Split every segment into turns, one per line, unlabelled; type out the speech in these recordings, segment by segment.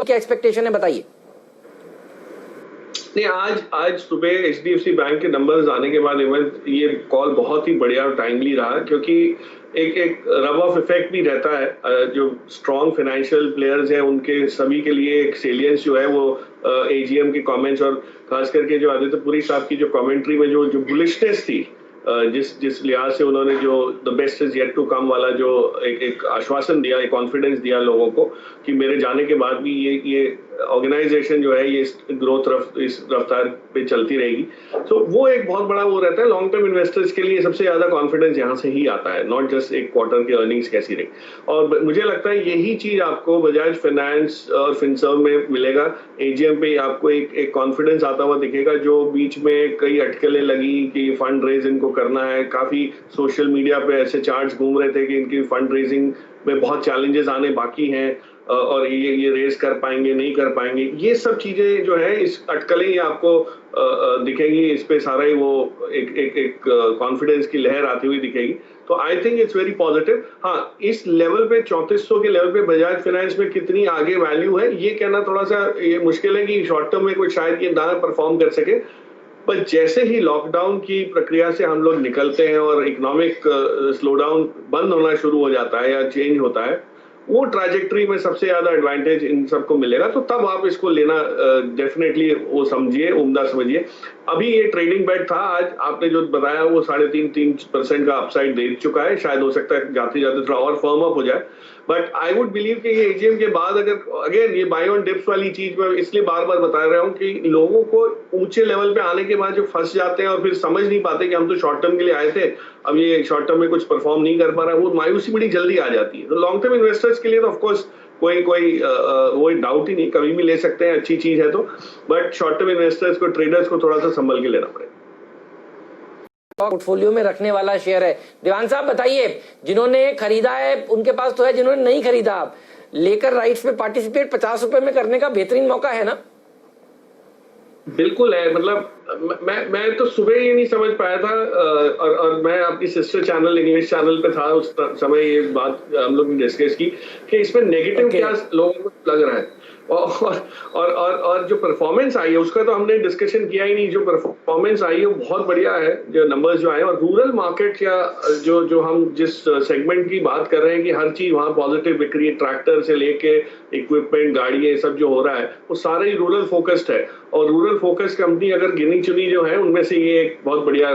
क्या एक्सपेक्टेशन है, बताइए।
नहीं, आज सुबह एचडीएफसी बैंक के नंबर्स आने के बाद इवन ये कॉल बहुत ही बढ़िया और टाइमली रहा, क्योंकि एक रब ऑफ इफेक्ट भी रहता है। जो स्ट्रॉन्ग फाइनेंशियल प्लेयर्स हैं उनके सभी के लिए एक सेलियंस जो है वो एजीएम के कमेंट्स और खास करके जो आदित्य पुरी साहब की जो कमेंट्री में जो बुलिशनेस थी, जिस लिहाज से उन्होंने जो the best is yet to come वाला जो एक आश्वासन दिया, एक कॉन्फिडेंस दिया लोगों को कि मेरे जाने के बाद भी ये ऑर्गेनाइजेशन जो है ये ग्रोथ इस रफ्तार पे चलती रहेगी। तो वो एक बहुत बड़ा वो रहता है लॉन्ग टर्म इन्वेस्टर्स के लिए। सबसे ज्यादा कॉन्फिडेंस यहाँ से ही आता है, नॉट जस्ट एक क्वार्टर के अर्निंग्स कैसी रही। और मुझे लगता है यही चीज आपको बजाज फाइनेंस और फिनसर्व में मिलेगा। एजीएम पे आपको एक कॉन्फिडेंस आता हुआ दिखेगा। जो बीच में कई अटकलें लगी कि फंड रेज इनको करना है, काफी सोशल मीडिया पे ऐसे चार्ट्स घूम रहे थे कि इनकी फंड रेजिंग में बहुत चैलेंजेस आने बाकी हैं और ये रेज कर पाएंगे नहीं कर पाएंगे, ये सब चीजें जो है इस अटकलें ही आपको दिखेगी। इस पे सारा ही वो एक कॉन्फिडेंस की लहर आती हुई दिखेगी। तो I think it's very positive. हाँ, इस लेवल पे 3400 के लेवल पे बजाज फाइनेंस में कितनी आगे वैल्यू है ये कहना थोड़ा सा ये मुश्किल है कि शॉर्ट टर्म में कोई शायद ये ना परफॉर्म कर सके। पर जैसे ही लॉकडाउन की प्रक्रिया से हम लोग निकलते हैं और इकोनॉमिक स्लोडाउन बंद होना शुरू हो जाता है या चेंज होता है, वो ट्रैजेक्टरी में सबसे ज्यादा एडवांटेज इन सबको मिलेगा। तो तब आप इसको लेना डेफिनेटली वो समझिए, उम्दा समझिए। अभी ये ट्रेडिंग बेट था, आज आपने जो बताया वो 3.5% का अपसाइड दे चुका है। शायद हो सकता है जाते जाते थोड़ा और फर्म अप हो जाए। बट आई वुड बिलीव कि ये एजीएम के बाद अगर अगेन ये बाय ऑन डिप्स वाली चीज मैं इसलिए बार बार बता रहा हूँ कि लोगों को ऊंचे लेवल पे आने के बाद जो फंस जाते हैं और फिर समझ नहीं पाते कि हम तो शॉर्ट टर्म के लिए आए थे, अब ये शॉर्ट टर्म में कुछ परफॉर्म नहीं कर पा रहा है, वो मायूसी बड़ी जल्दी आ जाती है। तो लॉन्ग टर्म इन्वेस्टर्स के लिए तो ऑफकोर्स कोई डाउट ही नहीं, कभी भी ले सकते हैं, अच्छी चीज है तो। बट शॉर्ट टर्म इन्वेस्टर्स को, ट्रेडर्स को थोड़ा सा संभल के लेना पड़ेगा।
पोर्टफोलियो में रखने वाला शेयर है। देवान साहब बताइए, जिन्होंने खरीदा है उनके पास तो है, जिन्होंने नहीं खरीदा आप लेकर राइट्स पे पार्टिसिपेट 50 रुपए में करने का बेहतरीन मौका है ना?
बिल्कुल है। मतलब मैं तो सुबह ये नहीं समझ पाया था और मैं अपनी सिस्टर चैनल इंग्लिश चैनल पे था उस समय, ये बात हम लोग ने डिस्कस की कि इसमें नेगेटिव क्या लोगों को लग रहा है और जो परफॉर्मेंस आई है उसका तो हमने डिस्कशन किया ही नहीं। जो परफॉर्मेंस आई है वो बहुत बढ़िया है, जो नंबर्स जो आए। और रूरल मार्केट या जो हम जिस सेगमेंट की बात कर रहे हैं कि हर चीज वहां पॉजिटिव बिक रही है, ट्रैक्टर से लेके इक्विपमेंट, गाड़ियां, सब जो हो रहा है वो सारा ही रूरल फोकस्ड है। और रूरल फोकस कंपनी अगर गिनी चुनी जो है उनमें से ये एक बहुत बढ़िया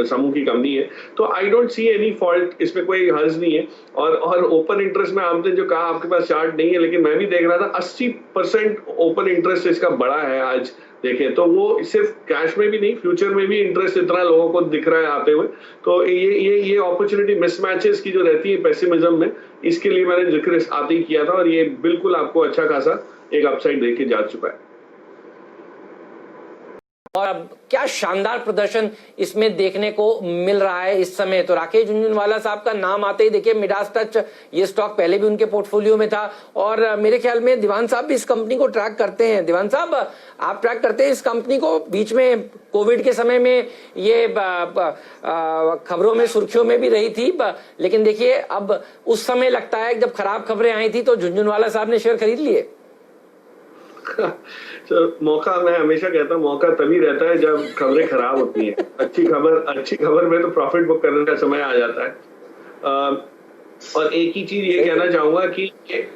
समूह की कंपनी है। तो I don't see any fault, इसमें कोई हर्ज नहीं है। और ओपन इंटरेस्ट में आपने जो कहा, आपके पास चार्ट नहीं है लेकिन मैं भी देख रहा था 80% ओपन इंटरेस्ट इसका बड़ा है आज देखें तो। वो सिर्फ कैश में भी नहीं, फ्यूचर में भी इंटरेस्ट इतना लोगों को दिख रहा है आते हुए। तो ये अपॉर्चुनिटी मिसमैचेस की जो रहती है पेसिमिज्म में, इसके लिए मैंने जिक्र आते ही किया था और ये बिल्कुल आपको अच्छा खासा एक अपसाइड देके जा चुका है।
और अब क्या शानदार प्रदर्शन इसमें देखने को मिल रहा है इस समय। तो राकेश झुनझुनवाला साहब का नाम आते ही देखिए, मिडास टच ये स्टॉक पहले भी उनके पोर्टफोलियो में था और मेरे ख्याल में दीवान साहब भी इस कंपनी को ट्रैक करते हैं। दीवान साहब, आप ट्रैक करते हैं इस कंपनी को? बीच में कोविड के समय में ये खबरों में, सुर्खियों में भी रही थी, लेकिन देखिए अब उस समय लगता है जब खराब खबरें आई थी तो झुनझुनवाला साहब ने शेयर खरीद लिए।
तो मौका, मैं हमेशा कहता हूँ मौका तभी रहता है जब खबरें खराब होती हैं। अच्छी खबर में तो प्रॉफिट बुक करने का समय आ जाता है। और एक ही चीज ये कहना चाहूंगा कि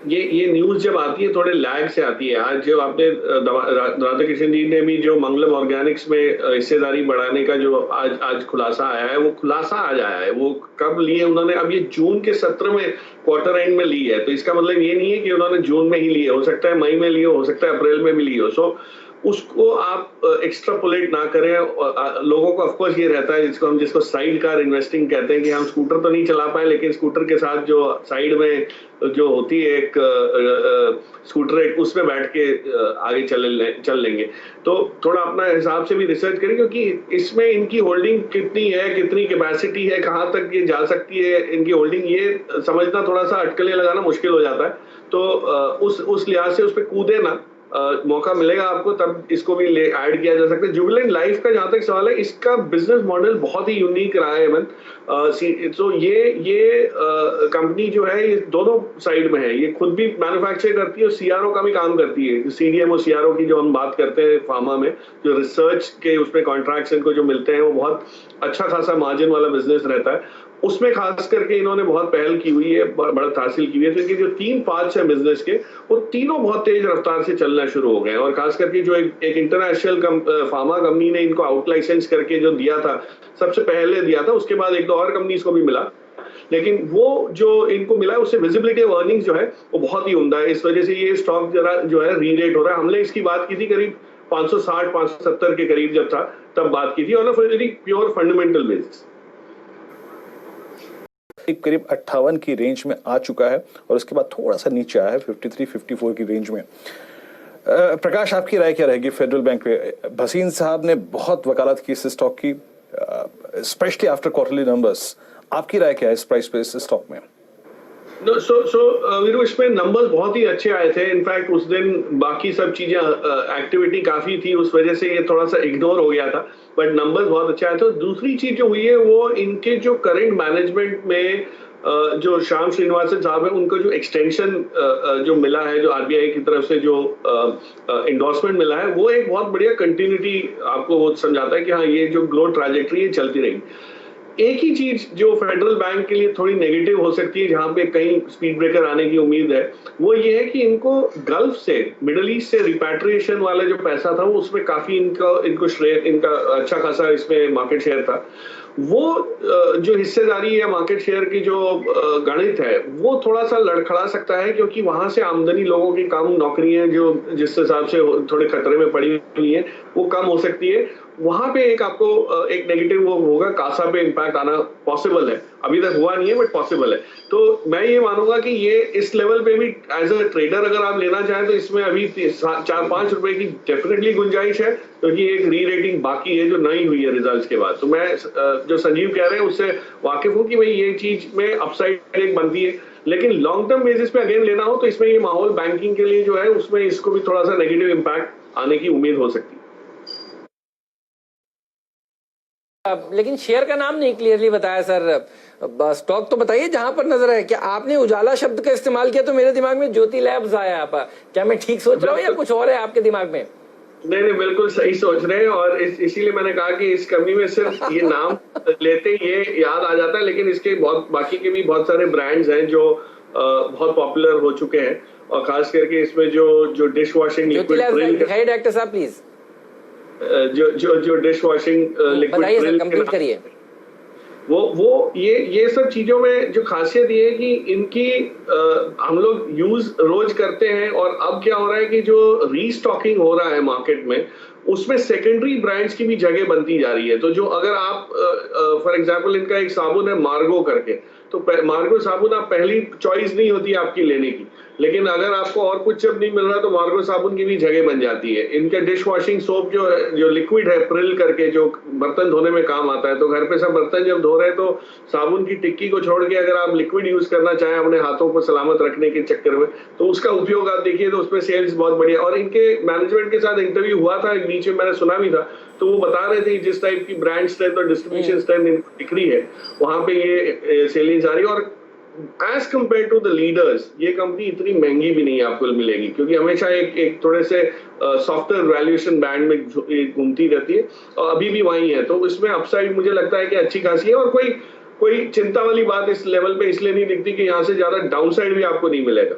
ये न्यूज जब आती है थोड़े लैग से आती है। आज जो आपने राधा कृष्ण जी ने भी जो मंगलम ऑर्गेनिक्स में हिस्सेदारी बढ़ाने का जो आज खुलासा आया है, वो खुलासा आज आया है। वो कब लिए उन्होंने? अब ये जून के सत्र में, क्वार्टर एंड में ली है। तो इसका मतलब ये नहीं है कि उन्होंने जून में ही लिए, हो सकता है मई में लिए, हो सकता है अप्रैल में भी लिए हो। सो उसको आप एक्स्ट्रापोलेट ना करें। लोगों को ऑफकोर्स ये रहता है जिसको साइड कार इन्वेस्टिंग कहते हैं कि हम स्कूटर तो नहीं चला पाए लेकिन स्कूटर के साथ जो साइड में जो होती है एक स्कूटर, एक उसमें बैठ के आगे चल लेंगे। तो थोड़ा अपना हिसाब से भी रिसर्च करें क्योंकि इसमें इनकी होल्डिंग कितनी है, कितनी कैपेसिटी है, कहाँ तक ये जा सकती है इनकी होल्डिंग, ये समझना थोड़ा सा अटकलें लगाना मुश्किल हो जाता है। तो उस लिहाज से उस पर कूदे ना, मौका मिलेगा आपको तब इसको भी ऐड किया जा सकता है। जुबिलेंट लाइफ का जहां तक सवाल है, इसका बिजनेस मॉडल बहुत ही यूनिक रहा है हेमंत। तो ये कंपनी जो है ये दोनों साइड में है, ये खुद भी मैन्युफैक्चर करती है और सीआरओ का भी काम करती है। सीडीएमओ सीआरओ की जो हम बात करते हैं फार्मा में, जो रिसर्च के उसमें कॉन्ट्रैक्ट्स इनको जो मिलते हैं वो बहुत अच्छा खासा मार्जिन वाला बिजनेस रहता है, उसमें खास करके इन्होंने बहुत पहल की हुई है, बढ़त हासिल की हुई है। तो इनके जो 3 पार्ट्स हैं बिजनेस के, वो तीनों बहुत तेज रफ्तार से चलना शुरू हो गए हैं। और खास करके जो एक इंटरनेशनल फार्मा कंपनी ने इनको आउट लाइसेंस करके जो दिया था, सबसे पहले दिया था, उसके बाद 1-2 और कंपनीज को भी मिला, लेकिन वो जो इनको मिला है उससे विजिबिलिटी ऑफ अर्निंग्स जो है वो बहुत ही उम्दा है। इस वजह से ये स्टॉक जरा जो है री-रेट हो रहा है। हमने इसकी बात की थी करीब 560-570 के करीब जब था तब बात की थी, और प्योर फंडामेंटल बेसिस
करीब 58 की रेंज में आ चुका है और उसके बाद थोड़ा सा नीचे आया है 53-54 की रेंज में। प्रकाश, आपकी राय क्या रहेगी फेडरल बैंक पे? भसीन साहब ने बहुत वकालत की इस स्टॉक की, स्पेशली आफ्टर क्वार्टरली नंबर्स। आपकी राय क्या है इस प्राइस पे, इस स्टॉक में?
वीरू, इसमें नंबर्स बहुत ही अच्छे आए थे। इनफैक्ट उस दिन बाकी सब चीजें एक्टिविटी काफी थी, उस वजह से ये थोड़ा सा इग्नोर हो गया था, बट नंबर्स बहुत अच्छे आए थे। दूसरी चीज जो हुई है वो इनके जो करंट मैनेजमेंट में जो श्याम श्रीनिवासन साहब है, उनको जो एक्सटेंशन जो मिला है, जो आरबीआई की तरफ से जो इंडोर्समेंट मिला है, वो एक बहुत बढ़िया कंटिन्यूटी आपको वो समझाता है कि हाँ, ये जो ग्रोथ ट्रैजेक्टरी है चलती रहेगी। एक ही चीज जो फेडरल बैंक के लिए थोड़ी नेगेटिव हो सकती है, जहां पे कहीं स्पीड ब्रेकर आने की उम्मीद है, वो ये है कि इनको गल्फ से, मिडल ईस्ट से रिपैट्रिएशन वाला जो पैसा था वो उसमें काफी इनको श्रेय, इनका अच्छा खासा इसमें मार्केट शेयर था। वो जो हिस्सेदारी या मार्केट शेयर की जो गणित है वो थोड़ा सा लड़खड़ा सकता है, क्योंकि वहां से आमदनी लोगों की कम, नौकरियां जो जिस हिसाब से थोड़े खतरे में पड़ी हुई है वो कम हो सकती है। वहां पे एक आपको एक नेगेटिव वो होगा, कासा पे इम्पैक्ट आना पॉसिबल है, अभी तक हुआ नहीं है बट पॉसिबल है। तो मैं ये मानूंगा कि ये इस लेवल पे भी एज अ ट्रेडर अगर आप लेना चाहें तो इसमें अभी 4-5 रुपए की डेफिनेटली गुंजाइश है, क्योंकि एक री रेटिंग बाकी है जो नहीं हुई है रिजल्ट्स के बाद। तो मैं जो संजीव कह रहे हैं उससे वाकिफ हूँ कि भाई ये चीज में अपसाइड एक बनती है, लेकिन लॉन्ग टर्म बेसिस पे अगेन लेना हो तो इसमें ये माहौल बैंकिंग के लिए जो है उसमें इसको भी थोड़ा सा नेगेटिव इम्पैक्ट आने की उम्मीद हो सकती है।
लेकिन शेयर का नाम नहीं क्लियरली बताया सर, स्टॉक तो बताइए जहां पर नजर है। क्या आपने उजाला शब्द का इस्तेमाल किया तो मेरे दिमाग में ज्योति लैब्स आया। क्या मैं ठीक सोच रहा हूँ या कुछ और है आपके दिमाग में?
नहीं, बिल्कुल सही सोच रहे हैं, और इसीलिए मैंने कहा कि इस कंपनी में सिर्फ ये नाम लेते ही ये याद आ जाता है, लेकिन इसके बहुत बाकी के भी बहुत सारे ब्रांड्स हैं जो बहुत पॉपुलर हो चुके हैं, और खास करके इसमें जो डिश वॉशिंग लिक्विड
डायरेक्टर साहब प्लीज
जो डिश वॉशिंग लिक्विड
कंप्लीट करिए।
वो ये सब चीजों में जो खासियत ये है कि इनकी हम लोग यूज रोज करते हैं, और अब क्या हो रहा है कि जो रीस्टॉकिंग हो रहा है मार्केट में उसमें सेकेंडरी ब्रांड्स की भी जगह बनती जा रही है। तो जो अगर आप फॉर एग्जांपल इनका एक साबुन है मार्गो करके, तो मार्गो साबुन आप पहली चॉइस नहीं होती आपकी लेने की, लेकिन अगर आपको और कुछ जब नहीं मिल रहा तो मार्गो साबुन की भी जगह बन जाती है। इनका डिश वॉशिंग सोप जो लिक्विड है प्रिल करके, जो बर्तन धोने में काम आता है, तो घर पे सब बर्तन जब धो रहे हैं तो साबुन की टिक्की को छोड़ के अगर आप लिक्विड यूज करना चाहें अपने हाथों को सलामत रखने के चक्कर में, तो उसका उपयोग आप देखिए तो उसमें सेल्स बहुत बढ़िया। और इनके मैनेजमेंट के साथ इंटरव्यू हुआ था बीच में, मैंने सुना भी था, तो वो बता रहे थे जिस टाइप की ब्रांड स्ट्रेंथ और डिस्ट्रीब्यूशन स्ट्रेंथ इनको दिख रही है वहां पे ये सेलिंग आ रही है। और as compared to the leaders ये कंपनी इतनी महंगी भी नहीं आपको मिलेगी, क्योंकि हमेशा एक थोड़े से सॉफ्टवेयर वैल्यूएशन बैंड में घूमती रहती है, और अभी भी वही है। तो इसमें अपसाइड मुझे लगता है कि अच्छी खासी है, और कोई चिंता वाली बात इस लेवल पे इसलिए नहीं दिखती कि यहाँ से ज्यादा डाउनसाइड भी आपको नहीं मिलेगा।